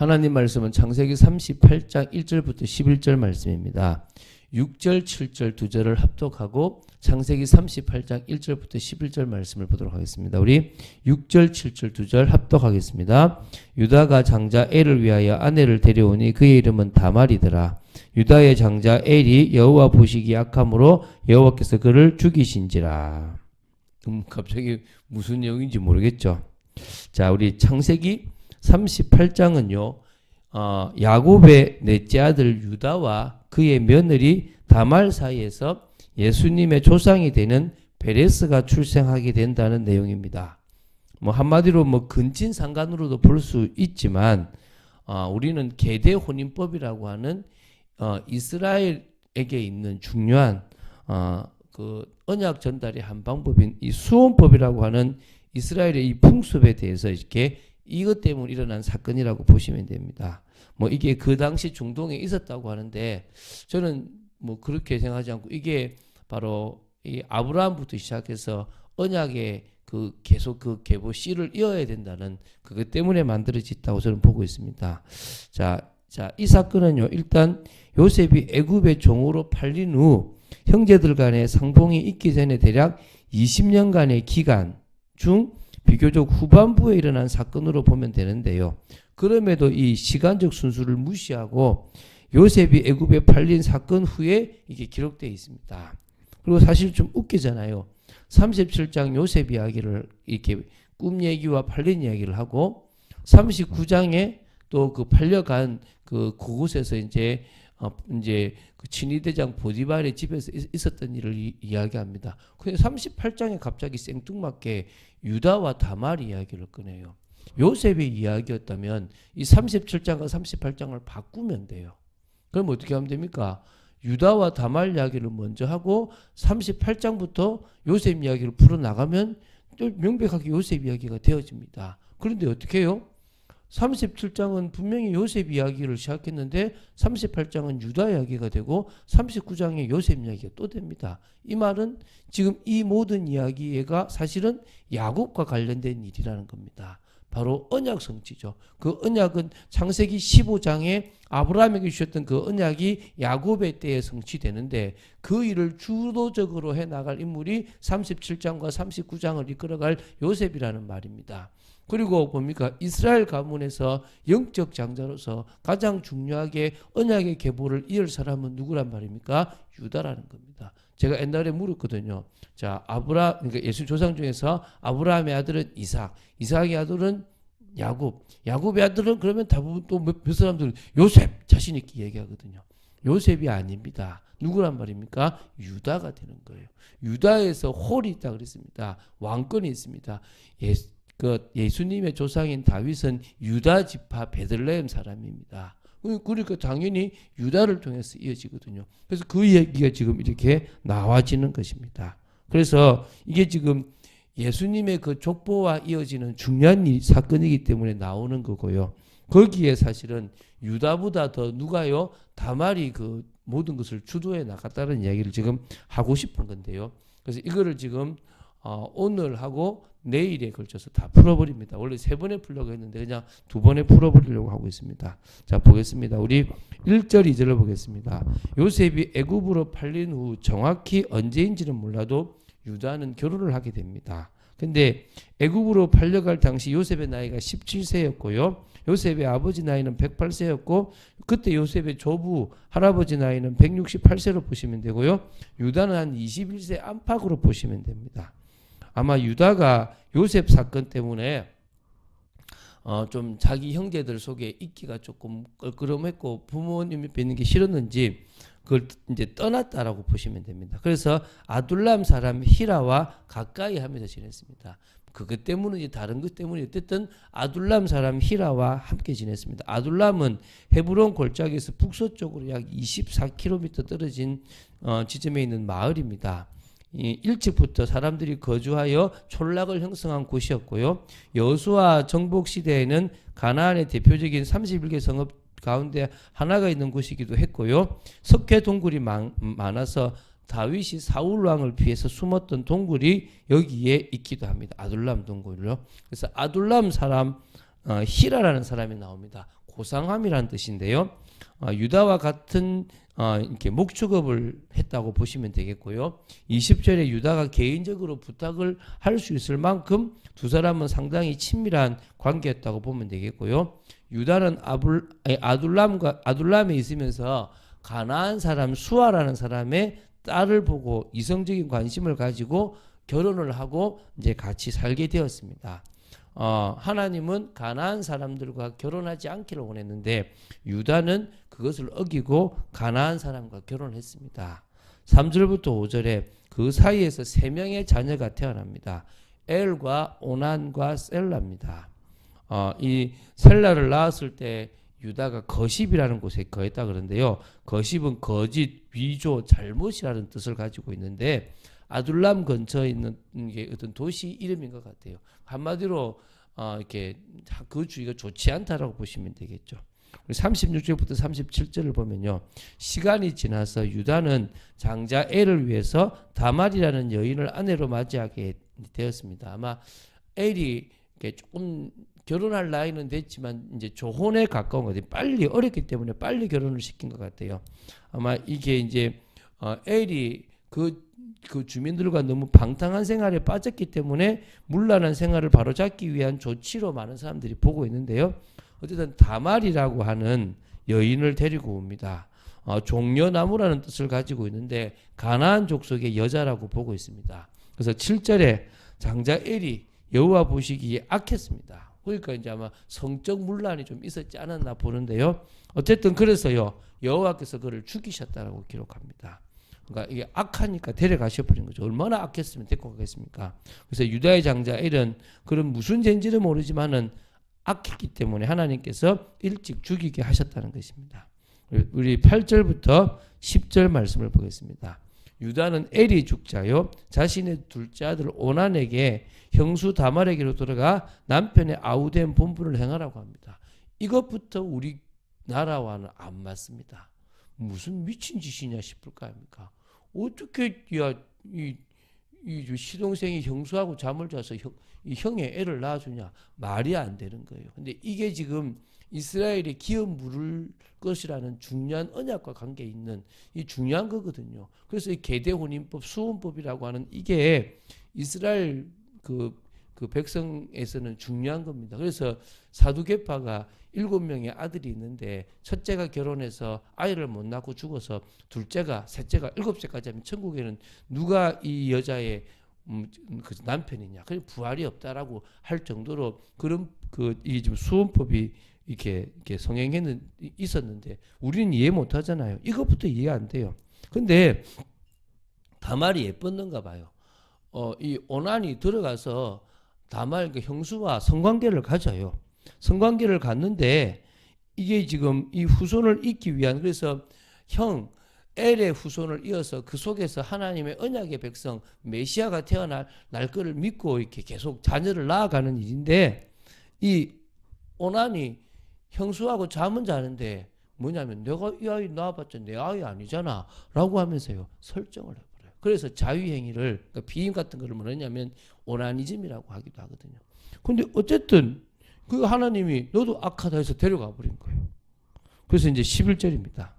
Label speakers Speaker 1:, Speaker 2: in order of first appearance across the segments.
Speaker 1: 하나님 말씀은 창세기 38장 1절부터 11절 말씀입니다. 6절, 7절 두 절을 합독하고 창세기 38장 1절부터 11절 말씀을 보도록 하겠습니다. 우리 6절, 7절 두 절 합독하겠습니다. 유다가 장자 엘을 위하여 아내를 데려오니 그의 이름은 다말이더라. 유다의 장자 엘이 여호와 보시기 악함으로 여호와께서 그를 죽이신지라. 갑자기 무슨 내용인지 모르겠죠. 자, 우리 창세기 38장은요. 야곱의 넷째 아들 유다와 그의 며느리 다말 사이에서 예수님의 조상이 되는 베레스가 출생하게 된다는 내용입니다. 뭐 한마디로 뭐 근친상간으로도 볼 수 있지만 우리는 계대 혼인법이라고 하는 이스라엘에게 있는 중요한 그 언약 전달의 한 방법인 이 수혼법이라고 하는 이스라엘의 이 풍습에 대해서 이렇게 이것 때문에 일어난 사건이라고 보시면 됩니다. 뭐 이게 그 당시 중동에 있었다고 하는데 저는 뭐 그렇게 생각하지 않고 이게 바로 이 아브라함부터 시작해서 언약의 그 계속 그 계보 씨를 이어야 된다는 그것 때문에 만들어졌다고 저는 보고 있습니다. 자, 이 사건은요. 일단 요셉이 애굽의 종으로 팔린 후 형제들 간의 상봉이 있기 전에 대략 20년간의 기간 중 비교적 후반부에 일어난 사건으로 보면 되는데요. 그럼에도 이 시간적 순수를 무시하고 요셉이 애굽에 팔린 사건 후에 이게 기록되어 있습니다. 그리고 사실 좀 웃기잖아요. 37장 요셉 이야기를 이렇게 꿈 얘기와 팔린 이야기를 하고 39장에 또 그 팔려간 그곳에서 이제 그 친위대장 보디발의 집에서 있었던 일을 이야기합니다. 근데 38장에 갑자기 생뚱맞게 유다와 다말 이야기를 꺼내요. 요셉의 이야기였다면 이 37장과 38장을 바꾸면 돼요. 그럼 어떻게 하면 됩니까? 유다와 다말 이야기를 먼저 하고 38장부터 요셉 이야기를 풀어나가면 또 명백하게 요셉 이야기가 되어집니다. 그런데 어떻게 해요? 37장은 분명히 요셉 이야기를 시작했는데 38장은 유다 이야기가 되고 39장에 요셉 이야기가 또 됩니다. 이 말은 지금 이 모든 이야기가 사실은 야곱과 관련된 일이라는 겁니다. 바로 언약 성취죠. 그 언약은 창세기 15장에 아브라함에게 주셨던 그 언약이 야곱의 때에 성취되는데 그 일을 주도적으로 해나갈 인물이 37장과 39장을 이끌어갈 요셉이라는 말입니다. 그리고 뭡니까? 이스라엘 가문에서 영적 장자로서 가장 중요하게 언약의 계보를 이을 사람은 누구란 말입니까? 유다라는 겁니다. 제가 옛날에 물었거든요. 자, 그러니까 예수 조상 중에서 아브라함의 아들은 이삭, 이삭의 아들은 야곱, 야곱의 아들은 그러면 대부분 또 몇 사람들은 요셉 자신 있게 얘기하거든요. 요셉이 아닙니다. 누구란 말입니까? 유다가 되는 거예요. 유다에서 홀이 있다 그랬습니다. 왕권이 있습니다. 예수님의 조상인 다윗은 유다 지파 베들레헴 사람입니다. 그러니까 당연히 유다를 통해서 이어지거든요. 그래서 그 얘기가 지금 이렇게 나와지는 것입니다. 그래서 이게 지금 예수님의 그 족보와 이어지는 중요한 사건이기 때문에 나오는 거고요. 거기에 사실은 유다보다 더 누가요? 다말이 그 모든 것을 주도해 나갔다는 이야기를 지금 하고 싶은 건데요. 그래서 이거를 지금 오늘 하고 내일에 걸쳐서 다 풀어버립니다. 원래 3번에 풀려고 했는데 그냥 2번에 풀어버리려고 하고 있습니다. 자, 보겠습니다. 우리 1절, 2절을 보겠습니다. 요셉이 애굽으로 팔린 후 정확히 언제인지는 몰라도 유다는 결혼을 하게 됩니다. 근데 애굽으로 팔려갈 당시 요셉의 나이가 17세였고요. 요셉의 아버지 나이는 108세였고 그때 요셉의 조부 할아버지 나이는 168세로 보시면 되고요. 유다는 한 21세 안팎으로 보시면 됩니다. 아마 유다가 요셉 사건 때문에 좀 자기 형제들 속에 있기가 조금 껄끄럼했고 부모님이 뵙는 게 싫었는지 그걸 이제 떠났다라고 보시면 됩니다. 그래서 아둘람 사람 히라와 가까이 하면서 지냈습니다. 그것 때문인지 다른 것 때문에 어쨌든 아둘람 사람 히라와 함께 지냈습니다. 아둘람은 헤브론 골짜기에서 북서쪽으로 약 24km 떨어진 지점에 있는 마을입니다. 일찍부터 사람들이 거주하여 촌락을 형성한 곳이었고요. 여호수아 정복 시대에는 가나안의 대표적인 31개 성읍 가운데 하나가 있는 곳이기도 했고요. 석회 동굴이 많아서 다윗이 사울 왕을 피해서 숨었던 동굴이 여기에 있기도 합니다. 아둘람 동굴요. 그래서 아둘람 사람 히라라는 사람이 나옵니다. 고상함이라는 뜻인데요. 유다와 같은 이렇게 목축업을 했다고 보시면 되겠고요. 20절에 유다가 개인적으로 부탁을 할 수 있을 만큼 두 사람은 상당히 친밀한 관계였다고 보면 되겠고요. 유다는 아둘람에 있으면서 가나안 사람 수아라는 사람의 딸을 보고 이성적인 관심을 가지고 결혼을 하고 이제 같이 살게 되었습니다. 하나님은 가나안 사람들과 결혼하지 않기를 원했는데 유다는 그것을 어기고 가나안 사람과 결혼했습니다. 3절부터 5절에 그 사이에서 3명의 자녀가 태어납니다. 엘과 오난과 셀라입니다. 이 셀라를 낳았을 때 유다가 거십이라는 곳에 거했다 그러는데요. 거십은 거짓, 위조, 잘못이라는 뜻을 가지고 있는데 아둘람 근처에 있는 게 어떤 도시 이름인 것 같아요. 한마디로 이렇게 그 주위가 좋지 않다라고 보시면 되겠죠. 36절부터 37절을 보면요. 시간이 지나서 유다는 장자 엘을 위해서 다말이라는 여인을 아내로 맞이하게 되었습니다. 아마 엘이 조금 결혼할 나이는 됐지만 이제 조혼에 가까운 거지 빨리 어렸기 때문에 빨리 결혼을 시킨 것 같아요. 아마 이게 이제 엘이 그 주민들과 너무 방탕한 생활에 빠졌기 때문에 문란한 생활을 바로잡기 위한 조치로 많은 사람들이 보고 있는데요. 어쨌든 다말이라고 하는 여인을 데리고 옵니다. 종려나무라는 뜻을 가지고 있는데 가나안 족속의 여자라고 보고 있습니다. 그래서 7절에 장자 엘이 여호와 보시기에 악했습니다. 그러니까 이제 아마 성적 문란이 좀 있었지 않았나 보는데요. 어쨌든 그래서요 여호와께서 그를 죽이셨다라고 기록합니다. 그러니까 이게 악하니까 데려가셔버린 거죠. 얼마나 악했으면 데리고 가겠습니까? 그래서 유다의 장자 엘은 그런 무슨 죄인지는 모르지만은 악했기 때문에 하나님께서 일찍 죽이게 하셨다는 것입니다. 우리 8절부터 10절 말씀을 보겠습니다. 유다는 엘이 죽자요 자신의 둘째 아들 오난에게 형수 다말에게로 들어가 남편의 아우된 본분을 행하라고 합니다. 이것부터 우리 나라와는 안 맞습니다. 무슨 미친 짓이냐 싶을 거 아닙니까? 어떻게 이 시동생이 형수하고 잠을 자서 이 형의 애를 낳아주냐? 말이 안 되는 거예요. 근데 이게 지금 이스라엘의 기업 물을 것이라는 중요한 언약과 관계 있는 이 중요한 거거든요. 그래서 이 계대혼인법, 수혼법이라고 하는 이게 이스라엘 그 백성에서는 중요한 겁니다. 그래서 사두개파가 7명의 아들이 있는데 첫째가 결혼해서 아이를 못 낳고 죽어서 둘째가, 셋째가 7세까지 하면 천국에는 누가 이 여자의 그 남편이냐? 그냥 부활이 없다라고 할 정도로 그런 이게 지금 수혼법이 이렇게 성행했는 있었는데 우리는 이해 못 하잖아요. 이것부터 이해 안 돼요. 근데 다말이 예뻤는가 봐요. 이 오난이 들어가서 다말 그 형수와 성관계를 가져요. 성관계를 갖는데 이게 지금 이 후손을 잇기 위한 그래서 형 엘의 후손을 이어서 그 속에서 하나님의 언약의 백성 메시아가 태어날 거를 믿고 이렇게 계속 자녀를 낳아가는 일인데 이 오난이 형수하고 잠은 자는데 뭐냐면 내가 이 아이 낳아봤자 내 아이 아니잖아 라고 하면서요 설정을 해버려요. 그래서 자유행위를 그러니까 비임 같은 거를 뭐냐면 오나니즘이라고 하기도 하거든요. 근데 어쨌든 그 하나님이 너도 악하다 해서 데려가 버린 거예요. 그래서 이제 11절입니다.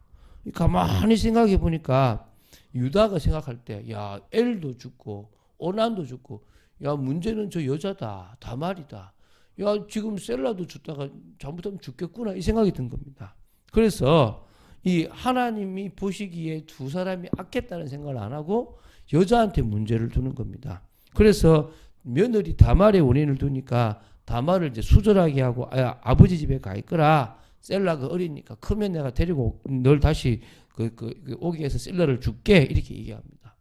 Speaker 1: 가만히 생각해 보니까 유다가 생각할 때 야 엘도 죽고 오난도 죽고 야 문제는 저 여자다 다말이다. 야 지금 셀라도 죽다가 잘못하면 죽겠구나 이 생각이 든 겁니다. 그래서 이 하나님이 보시기에 두 사람이 악했다는 생각을 안 하고 여자한테 문제를 두는 겁니다. 그래서 며느리 다말의 원인을 두니까 다말을 이제 수절하게 하고 아버지 집에 가 있거라. 셀라가 어리니까 크면 내가 데리고 널 다시 오게 해서 셀라를 줄게 이렇게 얘기합니다.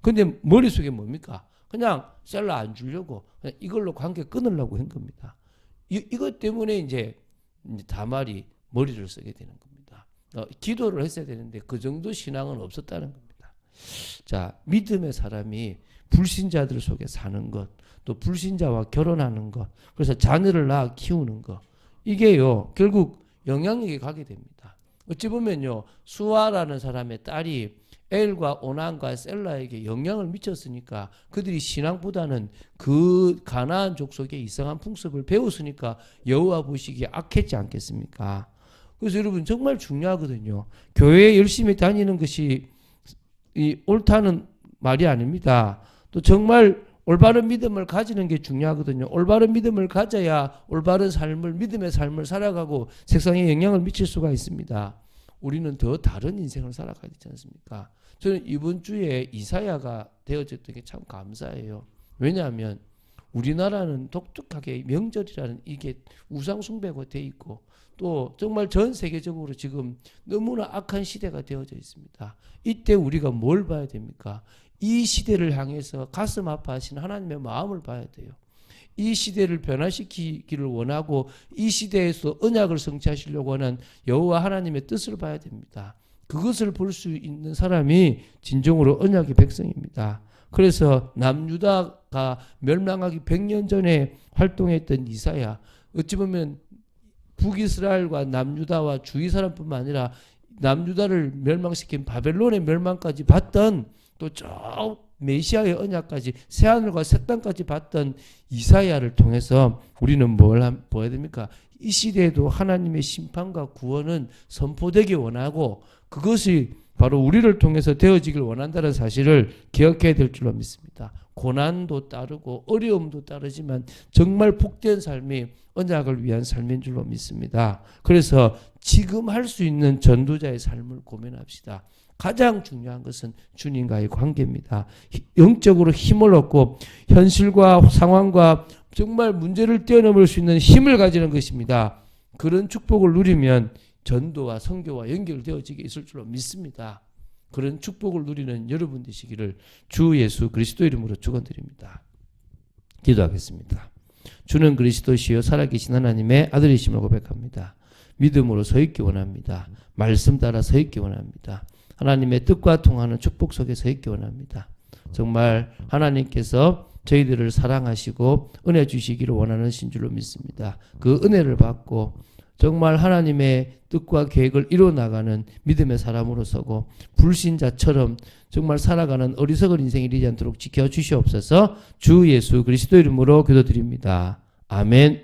Speaker 1: 근데 머릿속에 뭡니까? 그냥 셀라 안 주려고 그냥 이걸로 관계 끊으려고 한 겁니다. 이것 때문에 이제 다말이 머리를 쓰게 되는 겁니다. 기도를 했어야 되는데 그 정도 신앙은 없었다는 겁니다. 자, 믿음의 사람이 불신자들 속에 사는 것, 또 불신자와 결혼하는 것, 그래서 자녀를 낳아 키우는 것, 이게요 결국 영향력이 가게 됩니다. 어찌 보면요 수아라는 사람의 딸이 엘과 오난과 셀라에게 영향을 미쳤으니까 그들이 신앙보다는 그 가나안 족속의 이상한 풍습을 배웠으니까 여호와 보시기에 악했지 않겠습니까? 그래서 여러분 정말 중요하거든요. 교회에 열심히 다니는 것이 옳다는 말이 아닙니다. 또 정말 올바른 믿음을 가지는 게 중요하거든요. 올바른 믿음을 가져야 올바른 삶을, 믿음의 삶을 살아가고 세상에 영향을 미칠 수가 있습니다. 우리는 더 다른 인생을 살아가야 되지 않습니까? 저는 이번 주에 이사야가 되어졌던 게 참 감사해요. 왜냐하면 우리나라는 독특하게 명절이라는 이게 우상 숭배가 돼 있고 또 정말 전 세계적으로 지금 너무나 악한 시대가 되어져 있습니다. 이때 우리가 뭘 봐야 됩니까? 이 시대를 향해서 가슴 아파하시는 하나님의 마음을 봐야 돼요. 이 시대를 변화시키기를 원하고 이 시대에서 언약을 성취하시려고 하는 여호와 하나님의 뜻을 봐야 됩니다. 그것을 볼 수 있는 사람이 진정으로 언약의 백성입니다. 그래서 남유다가 멸망하기 100년 전에 활동했던 이사야, 어찌 보면 북이스라엘과 남유다와 주위 사람뿐만 아니라 남유다를 멸망시킨 바벨론의 멸망까지 봤던 또 저 메시아의 언약까지 새하늘과 새 땅까지 봤던 이사야를 통해서 우리는 뭘 보아야 됩니까? 이 시대에도 하나님의 심판과 구원은 선포되기 원하고 그것이 바로 우리를 통해서 되어지길 원한다는 사실을 기억해야 될 줄로 믿습니다. 고난도 따르고 어려움도 따르지만 정말 복된 삶이 언약을 위한 삶인 줄로 믿습니다. 그래서 지금 할 수 있는 전도자의 삶을 고민합시다. 가장 중요한 것은 주님과의 관계입니다. 영적으로 힘을 얻고 현실과 상황과 정말 문제를 뛰어넘을 수 있는 힘을 가지는 것입니다. 그런 축복을 누리면 전도와 선교와 연결되어지게 있을 줄로 믿습니다. 그런 축복을 누리는 여러분 되시기를 주 예수 그리스도 이름으로 축원드립니다. 기도하겠습니다. 주는 그리스도시요 살아계신 하나님의 아들이심을 고백합니다. 믿음으로 서 있기 원합니다. 말씀 따라 서 있기 원합니다. 하나님의 뜻과 통하는 축복 속에 서 있기 원합니다. 정말 하나님께서 저희들을 사랑하시고 은혜 주시기를 원하는 신 줄로 믿습니다. 그 은혜를 받고 정말 하나님의 뜻과 계획을 이루어나가는 믿음의 사람으로 서고 불신자처럼 정말 살아가는 어리석은 인생이 되지 않도록 지켜주시옵소서. 주 예수 그리스도 이름으로 기도드립니다. 아멘.